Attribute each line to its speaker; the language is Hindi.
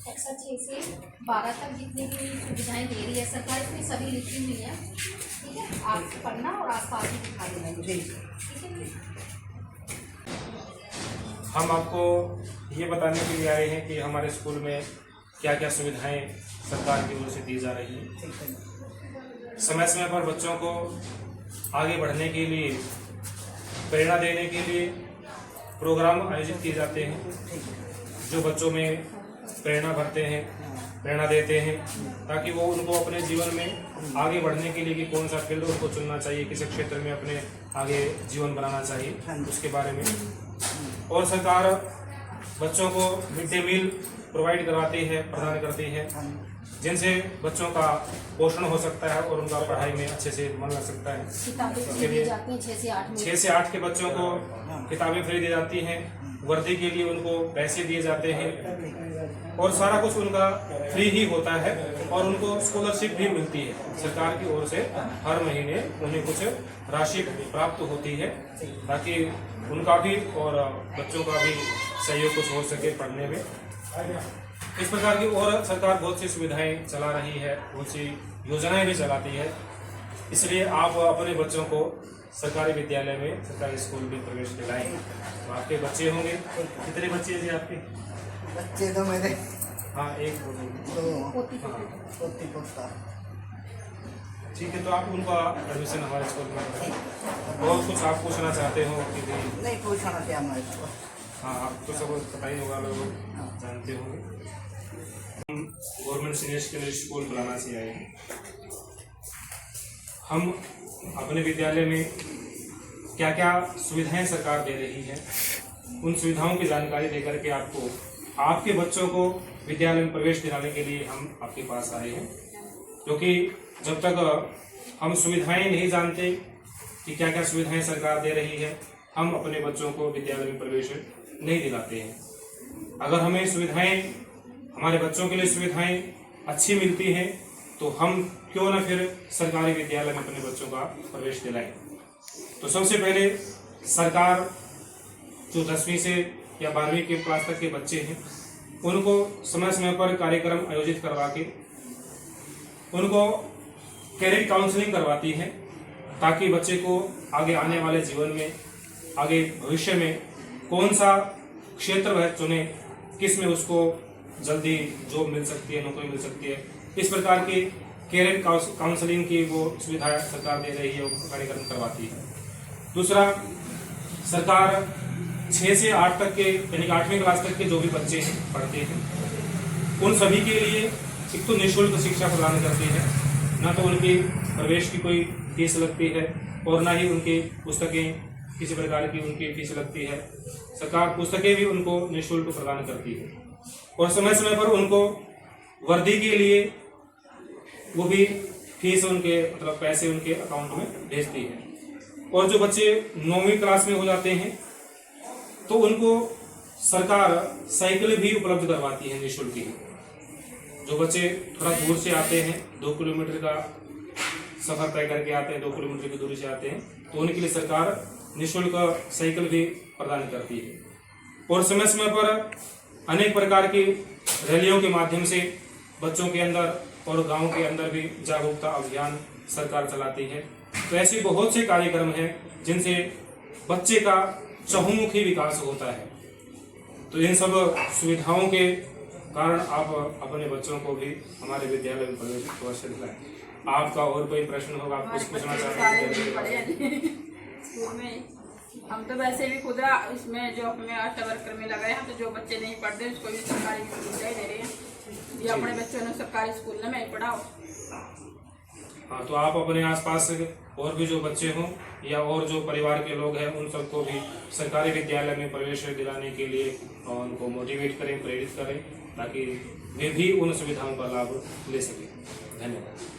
Speaker 1: कक्षा 6 से 12 तक जितनी भी सुविधाएं दे रही है सरकार, इसमें सभी लिखी हुई है। ठीक है, आप पढ़ना और आसपास भी दिखा देना। ठीक है।
Speaker 2: हम आपको ये बताने के लिए आए हैं कि हमारे स्कूल में क्या क्या सुविधाएं सरकार की ओर से दी जा रही हैं। समय समय पर बच्चों को आगे बढ़ने के लिए, प्रेरणा देने के लिए प्रोग्राम आयोजित किए जाते हैं जो बच्चों में प्रेरणा भरते हैं, प्रेरणा देते हैं, ताकि वो उनको अपने जीवन में आगे बढ़ने के लिए कि कौन सा फील्ड उनको चुनना चाहिए, किस क्षेत्र में अपने आगे जीवन बनाना चाहिए उसके बारे में। और सरकार बच्चों को मिड डे मील प्रोवाइड करवाती है, प्रदान करती है, जिनसे बच्चों का पोषण हो सकता है और उनका पढ़ाई में अच्छे से मन लग सकता है। इसके लिए 6 से 8 के बच्चों को किताबें फ्री दी जाती हैं, वर्दी के लिए उनको पैसे दिए जाते हैं और सारा कुछ उनका फ्री ही होता है। और उनको स्कॉलरशिप भी मिलती है सरकार की ओर से, हर महीने उन्हें कुछ राशि प्राप्त होती है ताकि उनका भी और बच्चों का भी सहयोग कुछ हो सके पढ़ने में। इस प्रकार की और सरकार बहुत सी सुविधाएं चला रही है, बहुत सी योजनाएं भी चलाती है। इसलिए आप अपने बच्चों को सरकारी विद्यालय में, सरकारी स्कूल में प्रवेश दिलाएं। तो आपके बच्चे होंगे, कितने बच्चे हैं जी आपके?
Speaker 3: बच्चे तो मेरे
Speaker 2: हाँ, एक
Speaker 3: पोती पोता।
Speaker 2: ठीक है, तो आप उनका एडमिशन हमारे स्कूल में करें। और कुछ आप पूछना चाहते हो कि
Speaker 3: नहीं पूछना क्या मैं इसको?
Speaker 2: हाँ, आपको सब पता ही होगा, लोग जानते होंगे। हम गवर्नमेंट सीनियर सेकेंडरी स्कूल बुलाना से आए हैं। हम अपने विद्यालय में क्या क्या सुविधाएं सरकार दे रही है, उन सुविधाओं की जानकारी देकर के आपको, आपके बच्चों को विद्यालय में प्रवेश दिलाने के लिए हम आपके पास आए हैं। क्योंकि जब तक हम सुविधाएं नहीं जानते कि क्या क्या सुविधाएं सरकार दे रही है, हम अपने बच्चों को विद्यालय में प्रवेश नहीं दिलाते हैं। अगर हमें सुविधाएं, हमारे बच्चों के लिए सुविधाएं अच्छी मिलती हैं तो हम क्यों ना फिर सरकारी विद्यालय में अपने बच्चों का प्रवेश दिलाएं। तो सबसे पहले सरकार जो 10वीं से या 12वीं के क्लास तक के बच्चे हैं उनको समय समय पर कार्यक्रम आयोजित करवा के उनको कैरियर काउंसलिंग करवाती है, ताकि बच्चे को आगे आने वाले जीवन में, आगे भविष्य में कौन सा क्षेत्र वह चुने, किस में उसको जल्दी जॉब मिल सकती है, नौकरी मिल सकती है। इस प्रकार की कैरियर काउंसलिंग की वो सुविधा सरकार दे रही है, वो कार्यक्रम करवाती है। दूसरा, सरकार 6 से 8 तक के, यानी 8वीं क्लास तक के जो भी बच्चे हैं, पढ़ते हैं, उन सभी के लिए एक तो निःशुल्क शिक्षा प्रदान करती है। ना तो उनकी प्रवेश की कोई फीस लगती है और ना ही उनकी पुस्तकें किसी प्रकार की उनकी फीस लगती है। सरकार पुस्तकें भी उनको निःशुल्क प्रदान करती है और समय समय पर उनको वर्दी के लिए वो भी फीस उनके, मतलब पैसे उनके अकाउंट में भेजती है। और जो बच्चे 9वीं क्लास में हो जाते हैं तो उनको सरकार साइकिल भी उपलब्ध करवाती है निःशुल्क ही। जो बच्चे थोड़ा दूर से आते हैं, 2 किलोमीटर का सफर तय करके आते हैं, 2 किलोमीटर की दूरी से आते हैं, तो उनके लिए सरकार निःशुल्क साइकिल भी प्रदान करती है। और समय समय पर अनेक प्रकार की रैलियों के माध्यम से बच्चों के अंदर और गांव के अंदर भी जागरूकता अभियान सरकार चलाती है। तो ऐसे बहुत से कार्यक्रम हैं जिनसे बच्चे का चहुमुखी विकास होता है। तो इन सब सुविधाओं के कारण आप अपने बच्चों को भी हमारे विद्यालय में प्रवेश अवश्य दिलाएं। आपका और कोई प्रश्न होगा, आप कुछ पूछना चाहते हैं?
Speaker 4: हम तो वैसे भी खुद इसमें जो हमें आशा वर्कर में लगाए हैं, तो जो बच्चे नहीं पढ़ते उसको भी सरकारी सुविधाएं दे रहे हैं। ये अपने बच्चों ने सरकारी स्कूल में पढ़ाओ।
Speaker 2: हाँ, तो आप अपने आसपास और भी जो बच्चे हों या और जो परिवार के लोग हैं उन सबको भी सरकारी विद्यालय में प्रवेश दिलाने के लिए उनको मोटिवेट करें, प्रेरित करें, ताकि वे भी उन सुविधाओं का लाभ ले सकें। धन्यवाद।